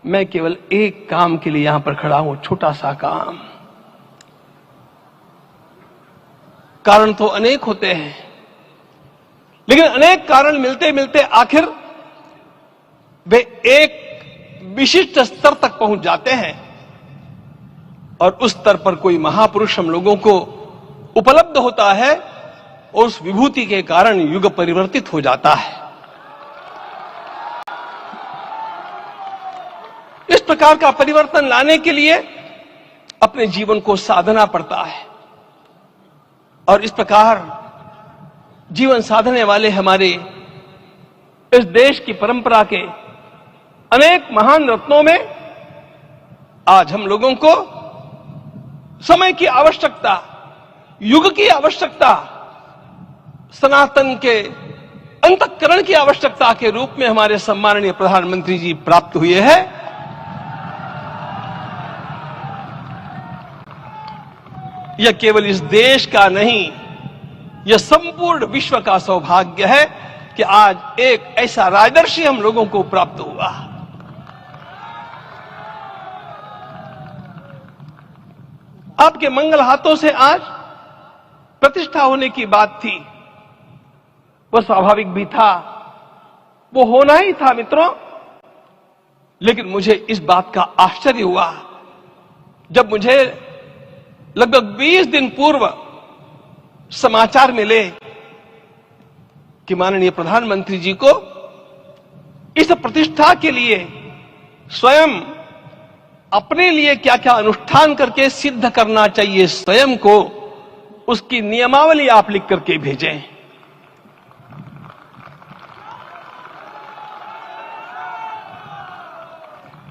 मैं केवल एक काम के लिए यहां पर खड़ा हूं, छोटा सा काम। कारण तो अनेक होते हैं, लेकिन अनेक कारण मिलते मिलते आखिर वे एक विशिष्ट स्तर तक पहुंच जाते हैं और उस स्तर पर कोई महापुरुष हम लोगों को उपलब्ध होता है और उस विभूति के कारण युग परिवर्तित हो जाता है। इस प्रकार का परिवर्तन लाने के लिए अपने जीवन को साधना पड़ता है और इस प्रकार जीवन साधने वाले हमारे इस देश की परंपरा के अनेक महान रत्नों में आज हम लोगों को समय की आवश्यकता, युग की आवश्यकता, सनातन के अंतःकरण की आवश्यकता के रूप में हमारे सम्माननीय प्रधानमंत्री जी प्राप्त हुए हैं। यह केवल इस देश का नहीं, यह संपूर्ण विश्व का सौभाग्य है कि आज एक ऐसा राजदर्शी हम लोगों को प्राप्त हुआ। आपके मंगल हाथों से आज प्रतिष्ठा होने की बात थी, वह स्वाभाविक भी था, वो होना ही था मित्रों। लेकिन मुझे इस बात का आश्चर्य हुआ जब मुझे लगभग 20 दिन पूर्व समाचार मिले कि माननीय प्रधानमंत्री जी को इस प्रतिष्ठा के लिए स्वयं अपने लिए क्या क्या अनुष्ठान करके सिद्ध करना चाहिए, स्वयं को उसकी नियमावली आप लिख करके भेजें।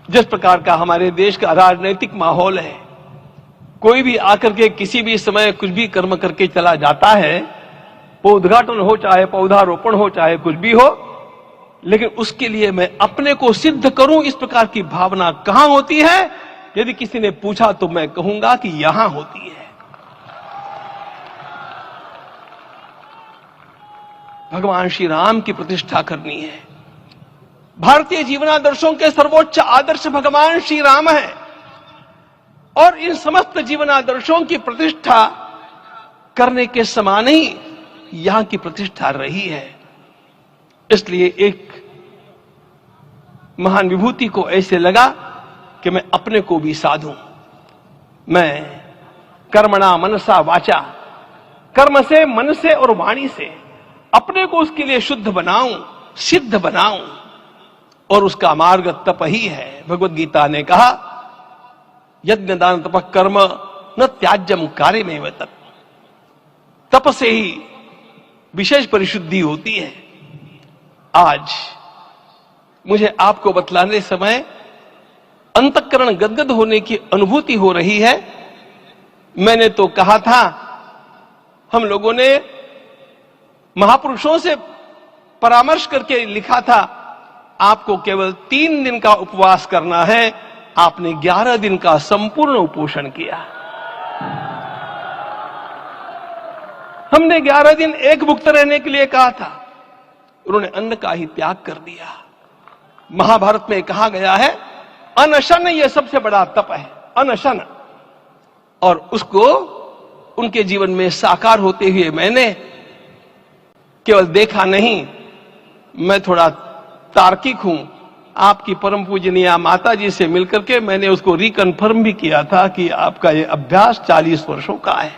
जिस प्रकार का हमारे देश का राजनीतिक माहौल है, कोई भी आकर के किसी भी समय कुछ भी कर्म करके चला जाता है, वो उद्घाटन हो चाहे पौधारोपण हो चाहे कुछ भी हो, लेकिन उसके लिए मैं अपने को सिद्ध करूं, इस प्रकार की भावना कहां होती है? यदि किसी ने पूछा तो मैं कहूंगा कि यहां होती है। भगवान श्री राम की प्रतिष्ठा करनी है। भारतीय जीवनादर्शों के सर्वोच्च आदर्श भगवान श्री राम है और इन समस्त जीवनादर्शों की प्रतिष्ठा करने के समान ही यहां की प्रतिष्ठा रही है। इसलिए एक महान विभूति को ऐसे लगा कि मैं अपने को भी साधूं। मैं कर्मणा मनसा वाचा, कर्म से, मन से और वाणी से अपने को उसके लिए शुद्ध बनाऊं, सिद्ध बनाऊं, और उसका मार्ग तप ही है। भगवद गीता ने कहा, यज्ञ दान तप कर्म न त्याज्यम कार्य में तप। तप से ही विशेष परिशुद्धि होती है। आज मुझे आपको बतलाने समय अंतःकरण गदगद होने की अनुभूति हो रही है। मैंने तो कहा था, हम लोगों ने महापुरुषों से परामर्श करके लिखा था, आपको केवल 3 दिन का उपवास करना है। आपने 11 दिन का संपूर्ण उपोषण किया। हमने 11 दिन एक भुक्त रहने के लिए कहा था, उन्होंने अन्न का ही त्याग कर दिया। महाभारत में कहा गया है, अनशन यह सबसे बड़ा तप है, अनशन। और उसको उनके जीवन में साकार होते हुए मैंने केवल देखा नहीं, मैं थोड़ा तार्किक हूं। आपकी परम पूजनीय माता जी से मिलकर के मैंने उसको रिकन्फर्म भी किया था कि आपका ये अभ्यास 40 वर्षों का है।